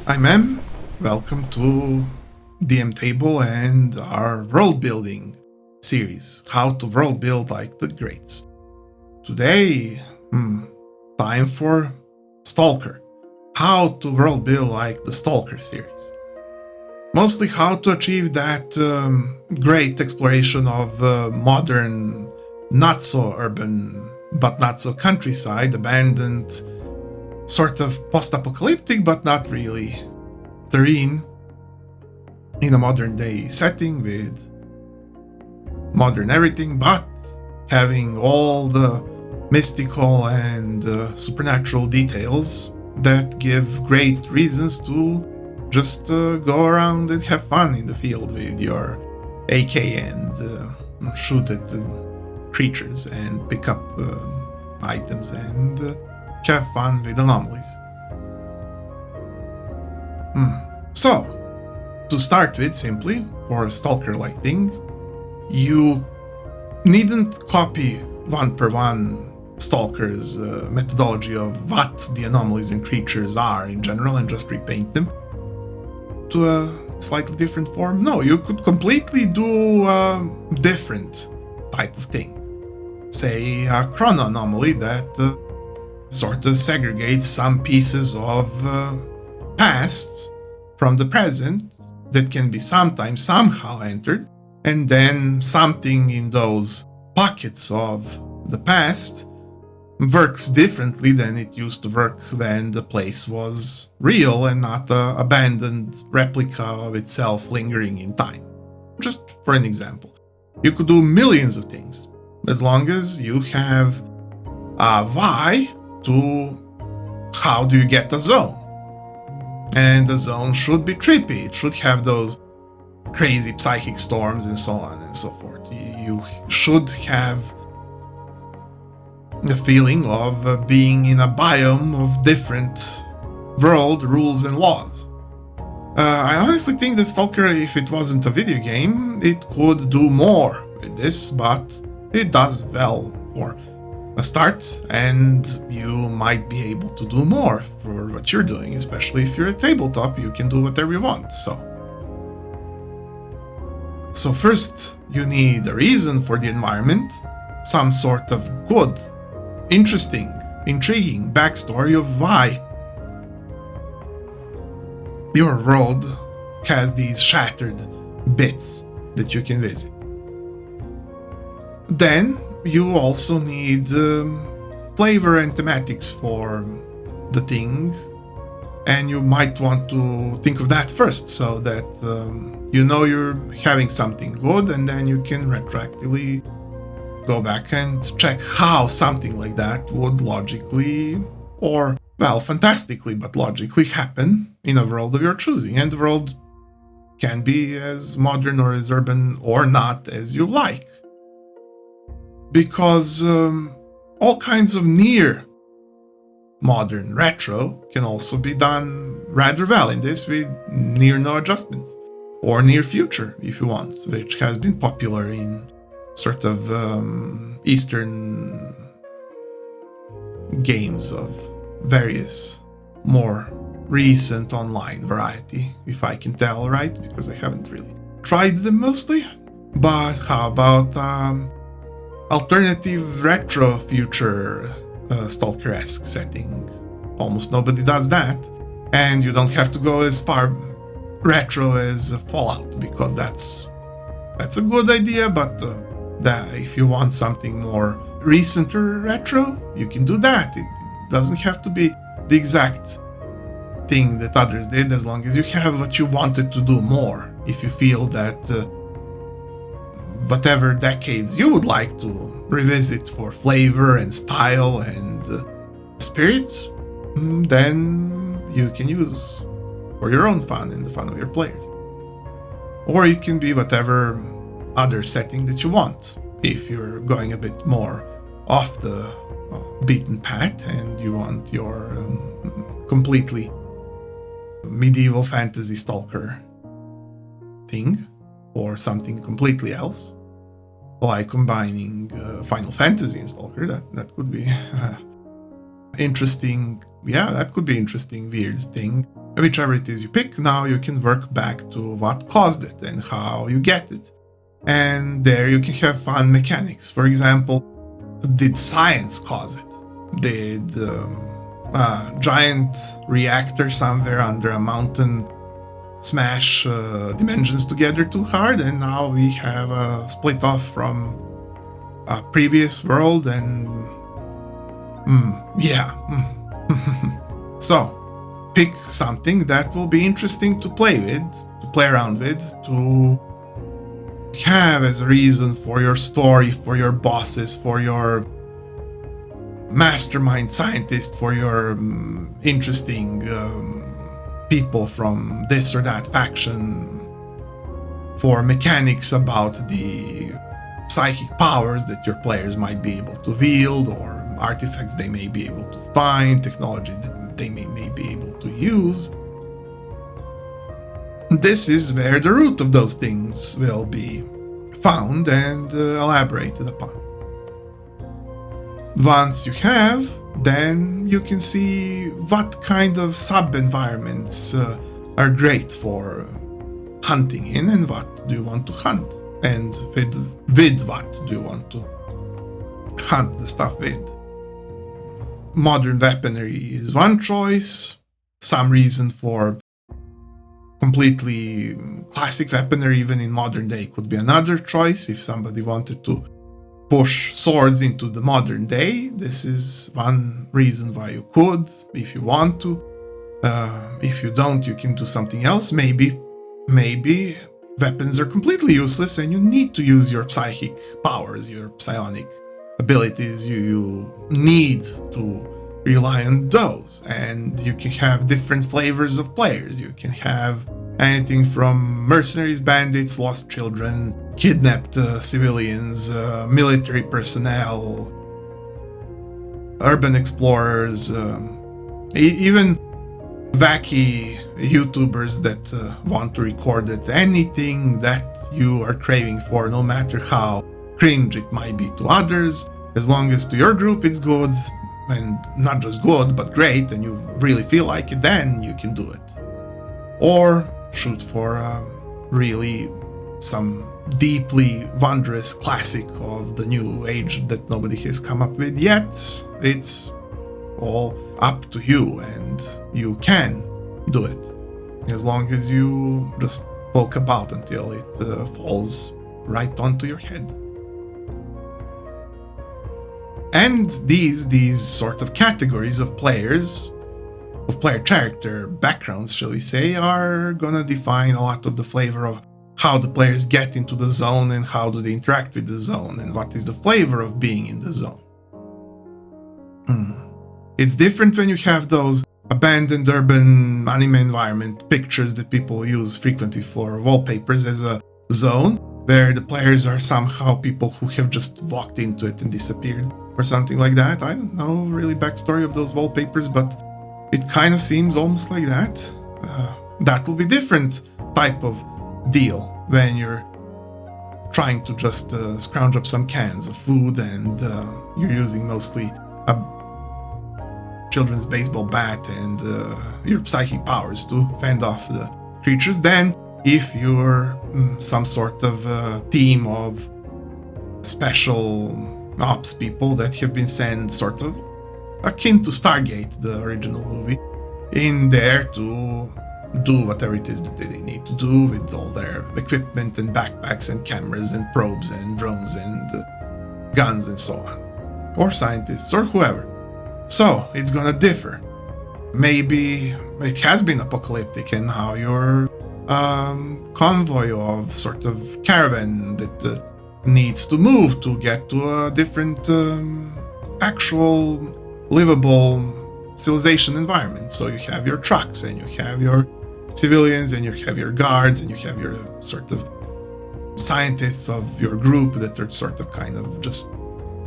I'm Em. Welcome to dMTable and our world building series, how to world build like the greats. Today, time for S.T.A.L.K.E.R. How to world build like the S.T.A.L.K.E.R series. Mostly how to achieve that great exploration of modern, not so urban, but not so countryside, abandoned, sort of post-apocalyptic, but not really, terrain in a modern day setting with modern everything, but having all the mystical and supernatural details that give great reasons to just go around and have fun in the field with your AK and shoot at creatures and pick up items and have fun with anomalies. So, to start with, simply, for a S.T.A.L.K.E.R-like thing, you needn't copy one per one S.T.A.L.K.E.R's methodology of what the anomalies and creatures are in general and just repaint them to a slightly different form. No, you could completely do a different type of thing. Say a chrono anomaly that sort of segregates some pieces of past from the present that can be sometimes somehow entered, and then something in those pockets of the past works differently than it used to work when the place was real and not an abandoned replica of itself lingering in time. Just for an example. You could do millions of things as long as you have a why to how do you get a zone. And the zone should be trippy. It should have those crazy psychic storms and so on and so forth. You should have the feeling of being in a biome of different world rules and laws. I honestly think that S.T.A.L.K.E.R, if it wasn't a video game, it could do more with this, but it does well for a start, and you might be able to do more for what you're doing, especially if you're a tabletop. You can do whatever you want. So first, you need a reason for the environment, some sort of good, interesting, intriguing backstory of why your world has these shattered bits that you can visit. Then you also need flavor and thematics for the thing, and you might want to think of that first so that you know you're having something good, and then you can retroactively go back and check how something like that would logically, or well, fantastically but logically happen in a world of your choosing. And the world can be as modern or as urban or not as you like. Because all kinds of near modern retro can also be done rather well in this with near no adjustments, or near future if you want, which has been popular in sort of Eastern games of various more recent online variety, if I can tell, right? Because I haven't really tried them mostly. But how about alternative retro future S.T.A.L.K.E.R-esque setting? Almost nobody does that, and you don't have to go as far retro as Fallout, because that's a good idea, but that if you want something more recent or retro, you can do that. It doesn't have to be the exact thing that others did, as long as you have what you wanted to do more. If you feel that whatever decades you would like to revisit for flavor and style and spirit, then you can use for your own fun and the fun of your players. Or it can be whatever other setting that you want. If you're going a bit more off the beaten path and you want your completely medieval fantasy S.T.A.L.K.E.R thing, or something completely else, like combining Final Fantasy and S.T.A.L.K.E.R, that could be interesting. Yeah, that could be interesting, weird thing. whichever it is you pick, now you can work back to what caused it and how you get it. And there you can have fun mechanics. For example, did science cause it? Did a giant reactor somewhere under a mountain smash dimensions together too hard, and now we have a split off from a previous world, and So pick something that will be interesting to play with, to play around with, to have as a reason for your story, for your bosses, for your mastermind scientist, for your interesting people from this or that faction, for mechanics about the psychic powers that your players might be able to wield, or artifacts they may be able to find, technologies that they may be able to use. This is where the root of those things will be found and elaborated upon. Once you have, then you can see what kind of sub-environments are great for hunting in, and what do you want to hunt, and with what do you want to hunt the stuff with. Modern weaponry is one choice. Some reason for completely classic weaponry, even in modern day, could be another choice. If somebody wanted to push swords into the modern day, this is one reason why you could, if you want to. If you don't, you can do something else. Maybe weapons are completely useless and you need to use your psychic powers, your psionic abilities. You need to rely on those, and you can have different flavors of players. You can have anything from mercenaries, bandits, lost children, kidnapped civilians, military personnel, urban explorers, even wacky YouTubers that want to record it. Anything that you are craving for, no matter how cringe it might be to others, as long as to your group it's good, and not just good, but great, and you really feel like it, then you can do it. Or shoot for really some deeply wondrous classic of the new age that nobody has come up with yet. It's all up to you, and you can do it as long as you just poke about until it falls right onto your head. And these sort of categories of players, of player character backgrounds, shall we say, are gonna define a lot of the flavor of how the players get into the zone and how do they interact with the zone and what is the flavor of being in the zone. It's different when you have those abandoned urban anime environment pictures that people use frequently for wallpapers as a zone, where the players are somehow people who have just walked into it and disappeared, or something like that. I don't know really backstory of those wallpapers, but it kind of seems almost like that. That will be different type of deal when you're trying to just scrounge up some cans of food and you're using mostly a children's baseball bat and your psychic powers to fend off the creatures. Then if you're some sort of team of special ops people that have been sent, sort of akin to Stargate, the original movie, in there to do whatever it is that they need to do with all their equipment and backpacks and cameras and probes and drones and guns and so on, or scientists or whoever. So it's gonna differ. Maybe it has been apocalyptic and now your convoy of sort of caravan that needs to move to get to a different actual livable civilization environment. So you have your trucks and you have your civilians and you have your guards and you have your sort of scientists of your group that are sort of kind of just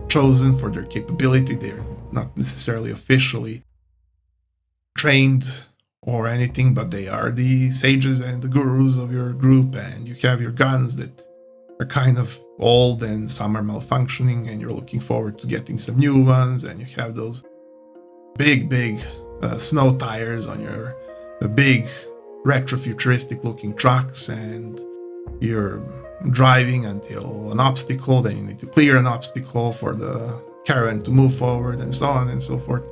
chosen for their capability. They're not necessarily officially trained or anything, but they are the sages and the gurus of your group. And you have your guns that are kind of old and some are malfunctioning and you're looking forward to getting some new ones, and you have those big snow tires on your big retrofuturistic looking trucks, and you're driving until an obstacle, then you need to clear an obstacle for the caravan to move forward, and so on and so forth.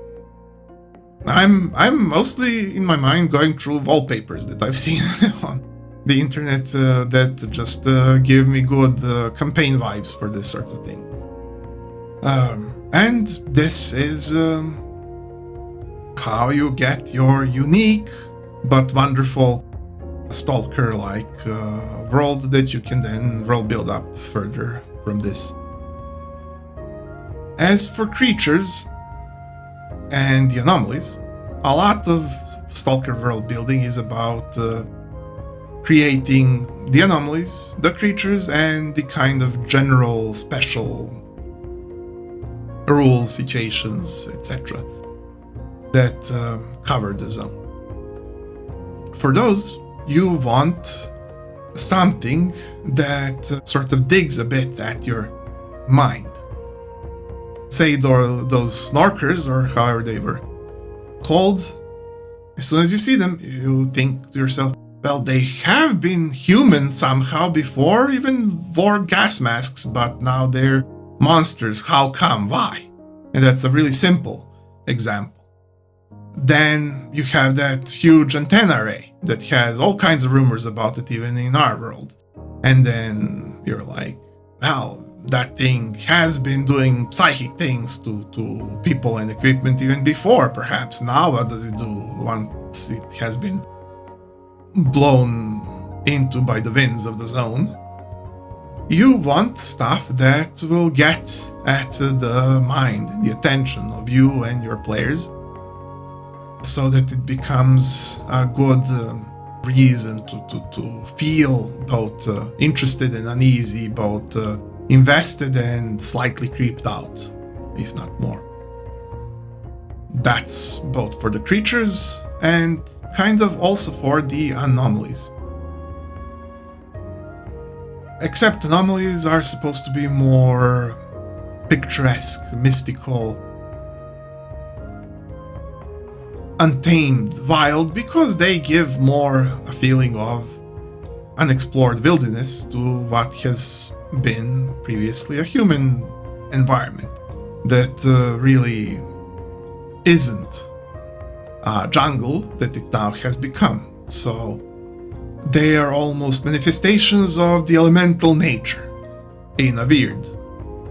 I'm mostly in my mind going through wallpapers that I've seen on the internet that just give me good campaign vibes for this sort of thing. And this is how you get your unique but wonderful Stalker-like world that you can then build up further from this. As for creatures and the anomalies, a lot of Stalker world building is about creating the anomalies, the creatures, and the kind of general special rules, situations, etc. that cover the zone. For those, you want something that sort of digs a bit at your mind. Say those snorkers, or however they were called, as soon as you see them, you think to yourself, well, they have been human somehow before, even wore gas masks, but now they're monsters. How come? Why? And that's a really simple example. Then you have that huge antenna array that has all kinds of rumors about it, even in our world. And then you're like, well, that thing has been doing psychic things to people and equipment even before, perhaps. Now what does it do once it has been blown into by the winds of the zone? You want stuff that will get at the mind and the attention of you and your players, so that it becomes a good reason to feel both interested and uneasy, both invested and slightly creeped out, if not more. That's both for the creatures and kind of also for the anomalies. Except anomalies are supposed to be more picturesque, mystical, untamed, wild, because they give more a feeling of unexplored wilderness to what has been previously a human environment that really isn't a jungle that it now has become. So they are almost manifestations of the elemental nature in a weird,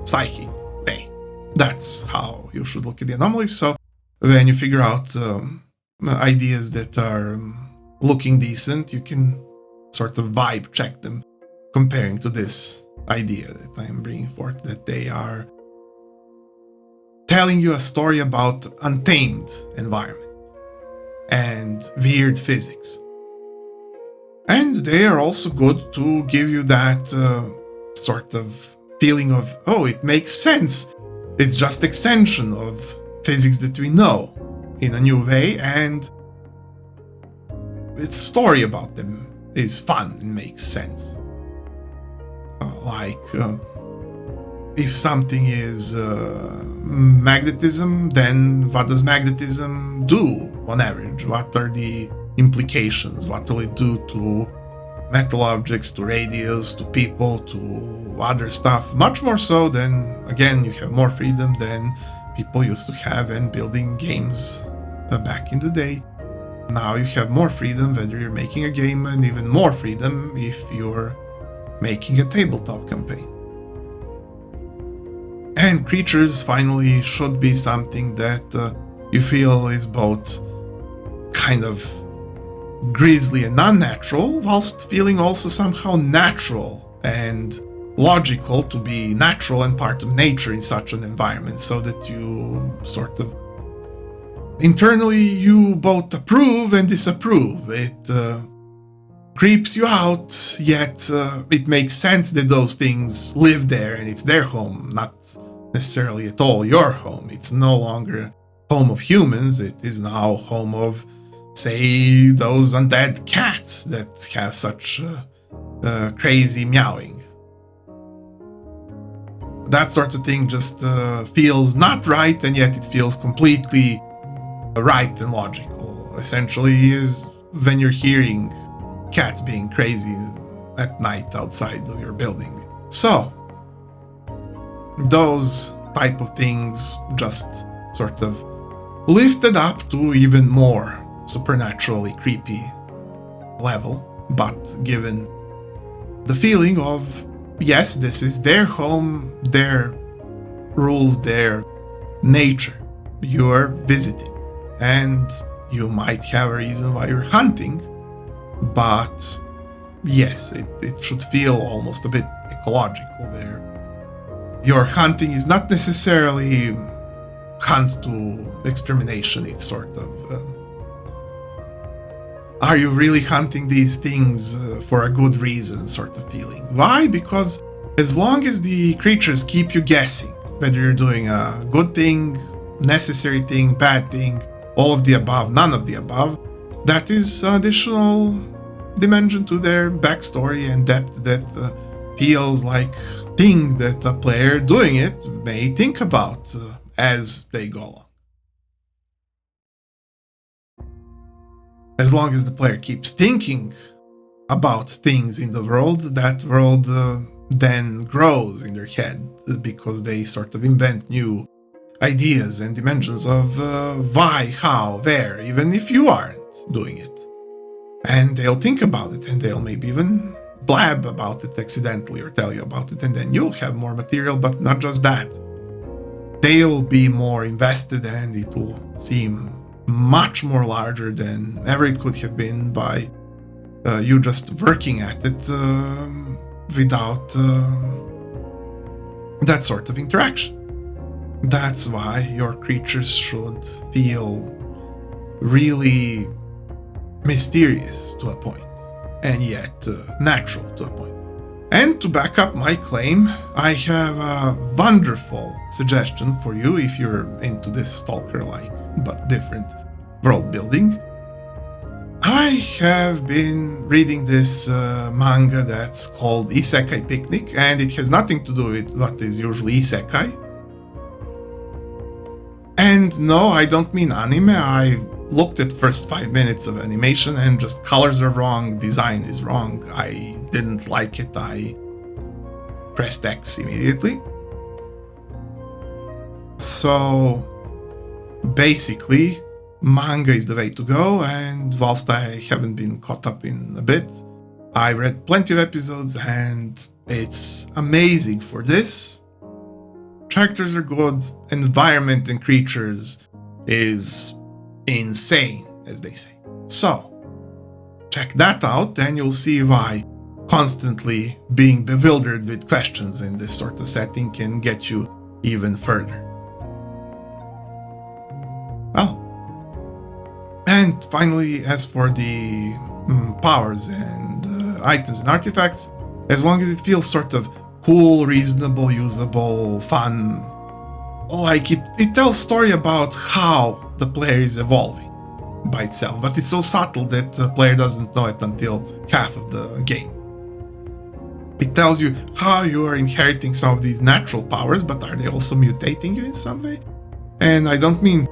psychic way. That's how you should look at the anomalies. So when you figure out ideas that are looking decent, you can sort of vibe check them, comparing to this idea that I'm bringing forth, that they are telling you a story about untamed environment and weird physics. And they are also good to give you that sort of feeling of, oh, it makes sense. It's just extension of physics that we know in a new way, and its story about them is fun and makes sense. If something is magnetism, then what does magnetism do on average? What are the implications? What will it do to metal objects, to radios, to people, to other stuff? Much more so than, again, you have more freedom than people used to have in building games back in the day. Now you have more freedom whether you're making a game, and even more freedom if you're making a tabletop campaign. And creatures finally should be something that you feel is both kind of grisly and unnatural, whilst feeling also somehow natural and logical, to be natural and part of nature in such an environment, so that you sort of internally you both approve and disapprove. It creeps you out, yet it makes sense that those things live there and it's their home, not necessarily at all your home. It's no longer home of humans, it is now home of, say, those undead cats that have such crazy meowing. That sort of thing just feels not right, and yet it feels completely right and logical. Essentially is when you're hearing cats being crazy at night outside of your building. So, those type of things just sort of lifted up to even more supernaturally creepy level, but given the feeling of, yes, this is their home, their rules, their nature you're visiting, and you might have a reason why you're hunting, but yes, it should feel almost a bit ecological there. Your hunting is not necessarily hunt to extermination, it's sort of are you really hunting these things for a good reason sort of feeling. Why? Because as long as the creatures keep you guessing whether you're doing a good thing, necessary thing, bad thing, all of the above, none of the above, that is additional dimension to their backstory and depth that feels like thing that the player doing it may think about as they go along. As long as the player keeps thinking about things in the world, that world then grows in their head because they sort of invent new ideas and dimensions of why, how, where, even if you aren't doing it. And they'll think about it, and they'll maybe even blab about it accidentally or tell you about it, and then you'll have more material. But not just that, they'll be more invested, and it will seem much more larger than ever it could have been by you just working at it without that sort of interaction. That's why your creatures should feel really mysterious to a point, and yet natural to a point. And to back up my claim, I have a wonderful suggestion for you if you're into this Stalker-like but different world building. I have been reading this manga that's called Isekai Picnic, and it has nothing to do with what is usually Isekai. And no, I don't mean anime. I looked at first 5 minutes of animation and just colors are wrong, design is wrong. I didn't like it. I pressed X immediately. So basically, manga is the way to go, and whilst I haven't been caught up in a bit, I read plenty of episodes and it's amazing for this. Characters are good, environment and creatures is insane, as they say. So, check that out and you'll see why constantly being bewildered with questions in this sort of setting can get you even further. Well, and finally, as for the powers and items and artifacts, as long as it feels sort of cool, reasonable, usable, fun, like it tells story about how the player is evolving by itself, but it's so subtle that the player doesn't know it until half of the game. It tells you how you are inheriting some of these natural powers, but are they also mutating you in some way? And I don't mean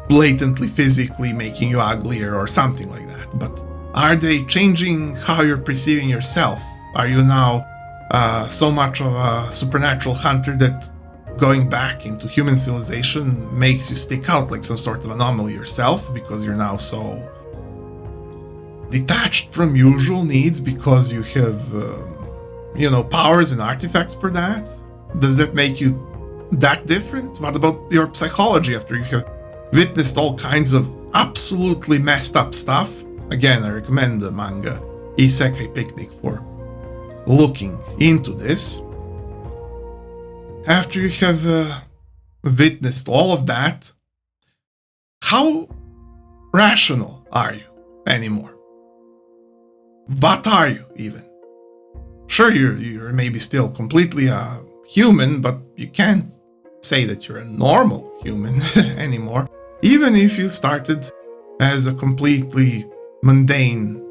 blatantly physically making you uglier or something like that, but are they changing how you're perceiving yourself? Are you now so much of a supernatural hunter that going back into human civilization makes you stick out like some sort of anomaly yourself because you're now so detached from usual needs because you have powers and artifacts for that? Does that make you that different? What about your psychology after you have witnessed all kinds of absolutely messed up stuff? Again, I recommend the manga Isekai Picnic for looking into this. After you have witnessed all of that, how rational are you anymore? What are you even? Sure, you're maybe still completely a human, but you can't say that you're a normal human anymore, even if you started as a completely mundane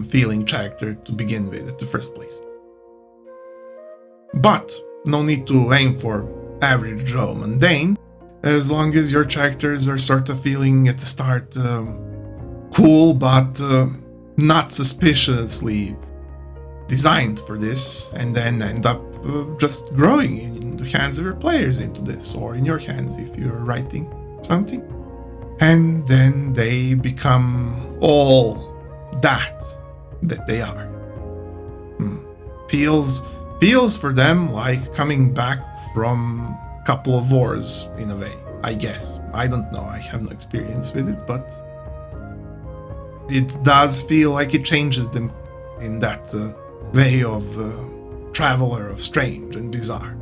feeling character to begin with at the first place. But no need to aim for average Joe mundane, as long as your characters are sort of feeling at the start cool, but not suspiciously designed for this, and then end up just growing in the hands of your players into this, or in your hands if you're writing something. And then they become all that they are. Feels for them like coming back from a couple of wars in a way, I guess. I don't know, I have no experience with it, but it does feel like it changes them in that way of traveler, of strange and bizarre.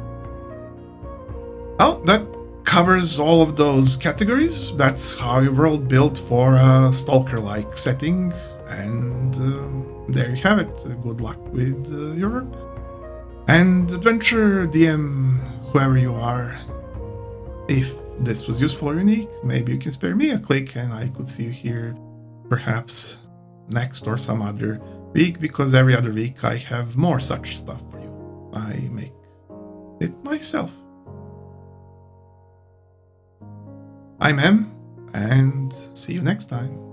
Well, that covers all of those categories. That's how your world built for a Stalker-like setting, and there you have it. Good luck with your work. And adventure DM, whoever you are, if this was useful or unique, maybe you can spare me a click and I could see you here perhaps next or some other week, because every other week I have more such stuff for you. I make it myself. I'm M, and see you next time.